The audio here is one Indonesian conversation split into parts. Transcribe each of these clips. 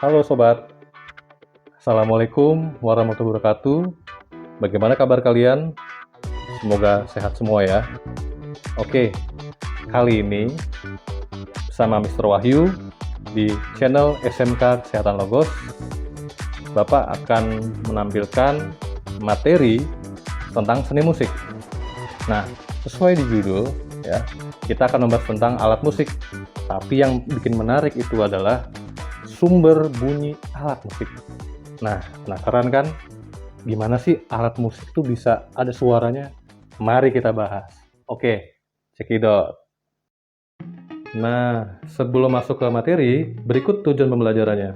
Halo sobat, Assalamualaikum warahmatullahi wabarakatuh. Bagaimana kabar kalian? Semoga sehat semua ya. Oke, kali ini bersama Mr. Wahyu di channel SMK Kesehatan Logos, Bapak akan menampilkan materi tentang seni musik. Nah, sesuai di judul ya, kita akan membahas tentang alat musik. Tapi yang bikin menarik itu adalah sumber bunyi alat musik. Nah, penasaran kan? Gimana sih alat musik itu bisa ada suaranya? Mari kita bahas. Oke, cekidot. Nah, sebelum masuk ke materi, berikut tujuan pembelajarannya.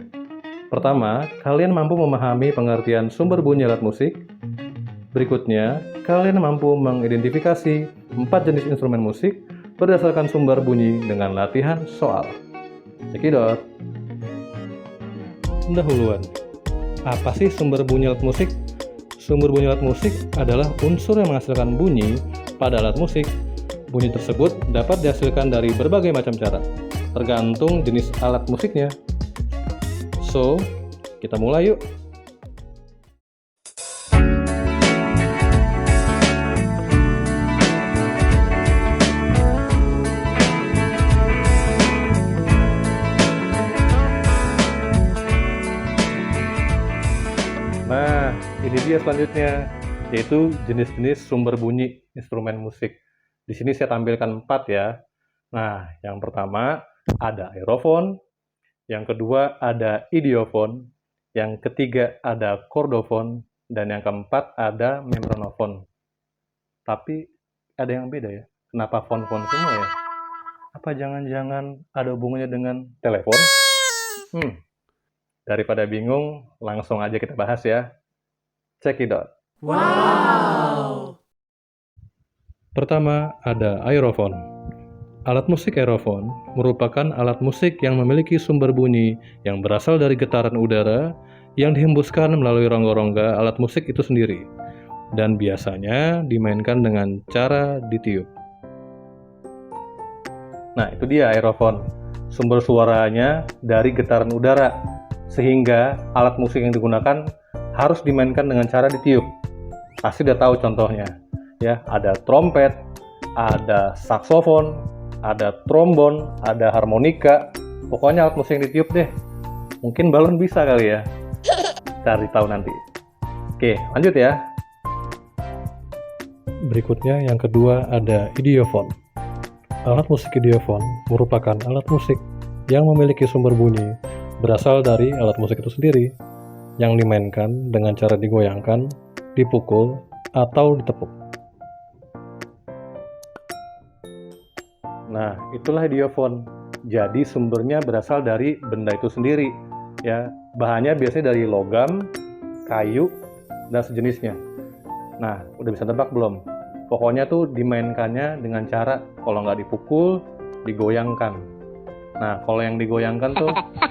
Pertama, kalian mampu memahami pengertian sumber bunyi alat musik. Berikutnya, kalian mampu mengidentifikasi 4 jenis instrumen musik berdasarkan sumber bunyi dengan latihan soal. Cekidot. Pendahuluan. Apa sih sumber bunyi alat musik? Sumber bunyi alat musik adalah unsur yang menghasilkan bunyi pada alat musik. Bunyi tersebut dapat dihasilkan dari berbagai macam cara, tergantung jenis alat musiknya. So, kita mulai yuk. Nah, ini dia selanjutnya, yaitu jenis-jenis sumber bunyi instrumen musik. Di sini saya tampilkan 4 ya. Nah, yang pertama ada aerofon, yang kedua ada idiofon, yang ketiga ada kordofon, dan yang keempat ada membranofon. Tapi ada yang beda ya. Kenapa fon-fon semua ya? Apa jangan-jangan ada hubungannya dengan telepon? Daripada bingung, langsung aja kita bahas ya. Cekidot. Wow! Pertama, ada aerofon. Alat musik aerofon merupakan alat musik yang memiliki sumber bunyi yang berasal dari getaran udara yang dihembuskan melalui rongga-rongga alat musik itu sendiri, dan biasanya dimainkan dengan cara ditiup. Nah, itu dia aerofon. Sumber suaranya dari getaran udara, sehingga alat musik yang digunakan harus dimainkan dengan cara ditiup. Pasti udah tahu contohnya. Ya, ada trompet, ada saksofon, ada trombon, ada harmonika. Pokoknya alat musik yang ditiup deh. Mungkin balon bisa kali ya. Cari tahu nanti. Oke, lanjut ya. Berikutnya yang kedua ada idiofon. Alat musik idiofon merupakan alat musik yang memiliki sumber bunyi berasal dari alat musik itu sendiri, yang dimainkan dengan cara digoyangkan, dipukul, atau ditepuk. Nah, itulah idiofon. Jadi sumbernya berasal dari benda itu sendiri. Ya, bahannya biasanya dari logam, kayu, dan sejenisnya. Nah, udah bisa tebak belum? Pokoknya tuh dimainkannya dengan cara kalau nggak dipukul, digoyangkan. Nah, kalau yang digoyangkan tuh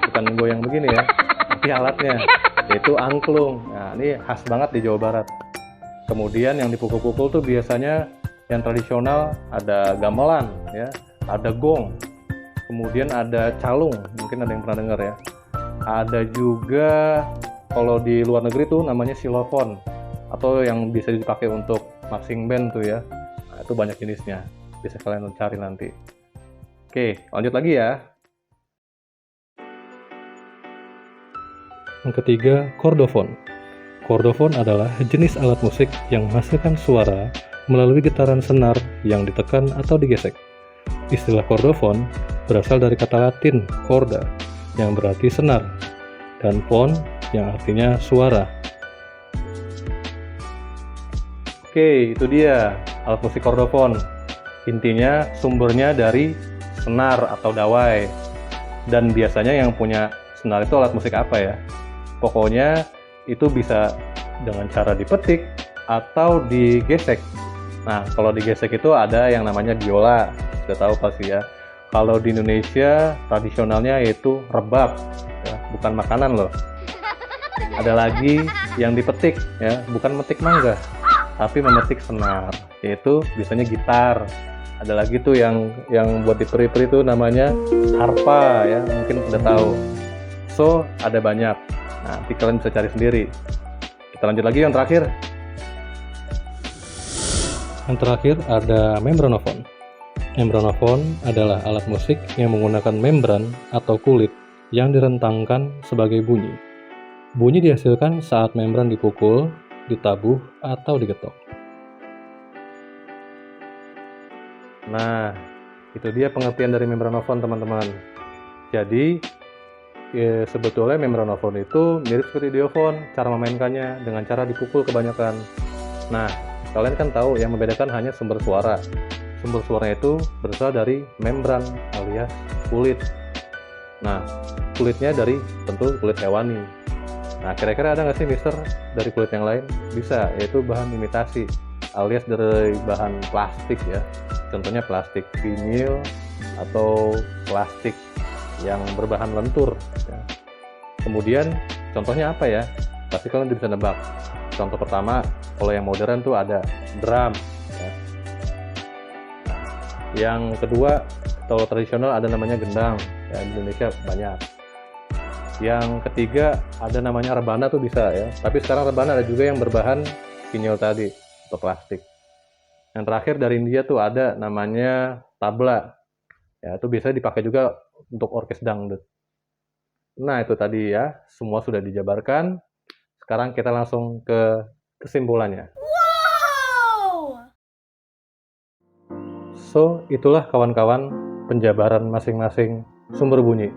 bukan goyang begini ya, tapi alatnya, yaitu angklung. Nah, ini khas banget di Jawa Barat. Kemudian yang dipukul-pukul tuh biasanya yang tradisional ada gamelan, ya, ada gong, kemudian ada calung, mungkin ada yang pernah dengar ya. Ada juga kalau di luar negeri tuh namanya xilofon, atau yang bisa dipakai untuk marching band tuh ya. Nah, itu banyak jenisnya, bisa kalian cari nanti. Oke, lanjut lagi ya. Yang ketiga, kordofon. Kordofon adalah jenis alat musik yang menghasilkan suara melalui getaran senar yang ditekan atau digesek. Istilah kordofon berasal dari kata Latin corda, yang berarti senar, dan fon, yang artinya suara. Oke, itu dia alat musik kordofon. Intinya sumbernya dari senar atau dawai. Dan biasanya yang punya senar itu alat musik apa ya? Pokoknya itu bisa dengan cara dipetik atau digesek. Nah, kalau digesek itu ada yang namanya biola, sudah tahu pasti ya. Kalau di Indonesia tradisionalnya yaitu rebab, ya, bukan makanan loh. Ada lagi yang dipetik, ya, bukan metik mangga, tapi memetik senar, yaitu biasanya gitar. Ada lagi tuh yang buat di peri-peri itu namanya harpa, ya, mungkin sudah tahu. So, ada banyak. Nah, nanti kalian bisa cari sendiri. Kita lanjut lagi yang terakhir. Yang terakhir ada membranophone. Membranophone adalah alat musik yang menggunakan membran atau kulit yang direntangkan sebagai bunyi. Bunyi dihasilkan saat membran dipukul, ditabuh, atau digetok. Nah, itu dia pengertian dari membranophone, teman-teman. Jadi, sebetulnya membranophone itu mirip seperti idiophone, cara memainkannya dengan cara dipukul kebanyakan. Nah, kalian kan tahu yang membedakan hanya sumber suara. Sumber suaranya itu berasal dari membran alias kulit. Nah, kulitnya dari tentu kulit hewani. Nah, kira-kira ada nggak sih mister dari kulit yang lain? Bisa, yaitu bahan imitasi alias dari bahan plastik ya. Contohnya plastik vinil atau plastik yang berbahan lentur ya. Kemudian contohnya apa ya? Pasti kalian bisa nebak. Contoh pertama, kalau yang modern tuh ada drum ya. Yang kedua, kalau tradisional ada namanya gendang ya, di Indonesia banyak. Yang ketiga ada namanya rebana tuh bisa ya, tapi sekarang rebana ada juga yang berbahan vinil tadi atau plastik. Yang terakhir dari India tuh ada namanya tabla ya, itu biasanya dipakai juga untuk orkes dangdut. Nah, itu tadi ya, semua sudah dijabarkan. Sekarang kita langsung ke kesimpulannya. So, itulah kawan-kawan penjabaran masing-masing sumber bunyi.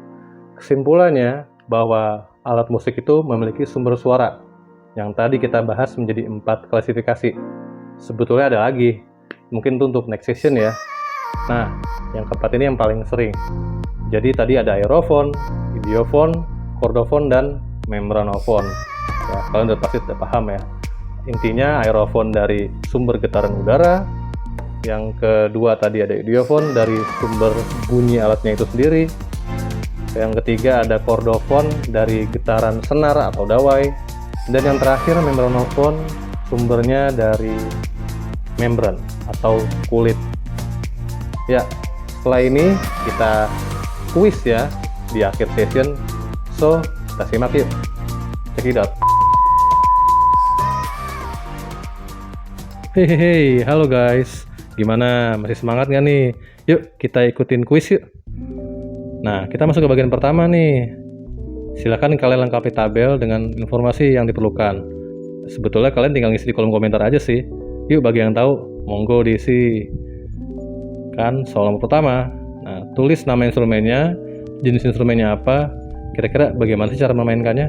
Kesimpulannya bahwa alat musik itu memiliki sumber suara yang tadi kita bahas menjadi 4 klasifikasi. Sebetulnya ada lagi, mungkin itu untuk next session ya. Nah, yang keempat ini yang paling sering. Jadi tadi ada aerophone, idiophone, chordophone, dan membranophone. Ya, kalian udah pasti paham ya. Intinya aerophone dari sumber getaran udara. Yang kedua tadi ada idiophone dari sumber bunyi alatnya itu sendiri. Yang ketiga ada chordophone dari getaran senar atau dawai. Dan yang terakhir membranophone sumbernya dari membran atau kulit. Ya, setelah ini kita kuis ya di akhir session. So, kita simak yuk. Check it out. Hehehe, halo guys. Gimana? Masih semangat nggak nih? Yuk, kita ikutin kuis yuk. Nah, kita masuk ke bagian pertama nih. Silakan kalian lengkapi tabel dengan informasi yang diperlukan. Sebetulnya kalian tinggal ngisi di kolom komentar aja sih. Yuk, bagi yang tahu, monggo diisi. Kan, soal nomor pertama. Nah, tulis nama instrumennya, jenis instrumennya apa, kira-kira bagaimana sih cara memainkannya.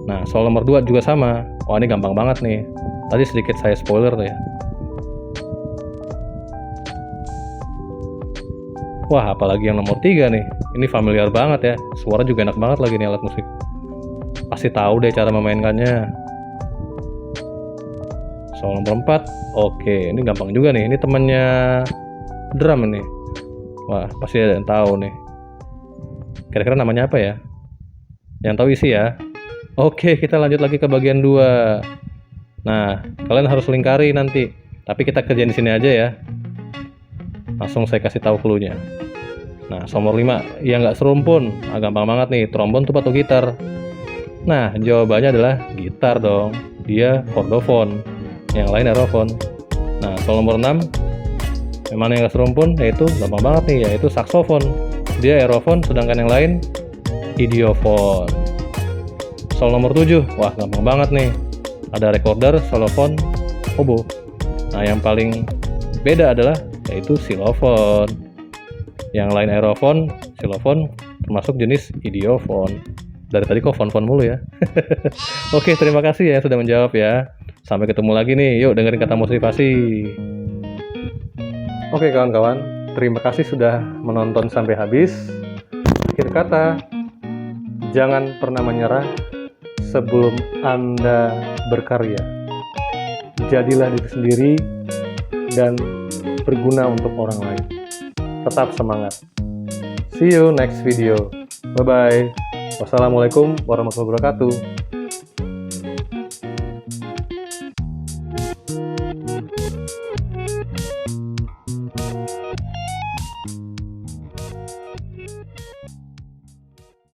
Nah, soal nomor 2 juga sama. Wah, ini gampang banget nih. Tadi sedikit saya spoiler tuh ya. Wah, apalagi yang nomor 3 nih. Ini familiar banget ya. Suara juga enak banget lagi nih alat musik. Pasti tahu deh cara memainkannya. Soal nomor 4. Oke, ini gampang juga nih. Ini temannya drum ini. Wah, pasti ada yang tahu nih. Kira-kira namanya apa ya? Yang tahu isi ya. Oke, kita lanjut lagi ke bagian 2. Nah, kalian harus lingkari nanti. Tapi kita kerjain di sini aja ya. Langsung saya kasih tahu clue-nya. Nah, nomor 5, yang nggak serumpun. Gampang banget nih, trombon tuh atau gitar. Nah, jawabannya adalah gitar dong. Dia chordophone. Yang lain aerophone. Nah, soal nomor 6, yang mana yang nggak serumpun? Yaitu gampang banget nih, yaitu saxophone. Dia aerophone, sedangkan yang lain idiophone. Soal nomor 7, wah gampang banget nih. Ada recorder, xylophone, oboe. Nah, yang paling beda adalah yaitu xylophone. Yang lain aerophone, xylophone, termasuk jenis idiophone. Dari tadi kok fon-fon mulu ya. Oke, terima kasih ya sudah menjawab ya. Sampai ketemu lagi nih. Yuk dengerin kata motivasi. Oke kawan-kawan, terima kasih sudah menonton sampai habis. Akhir kata, jangan pernah menyerah sebelum Anda berkarya. Jadilah diri sendiri dan berguna untuk orang lain. Tetap semangat. See you next video. Bye-bye. Wassalamualaikum warahmatullahi wabarakatuh.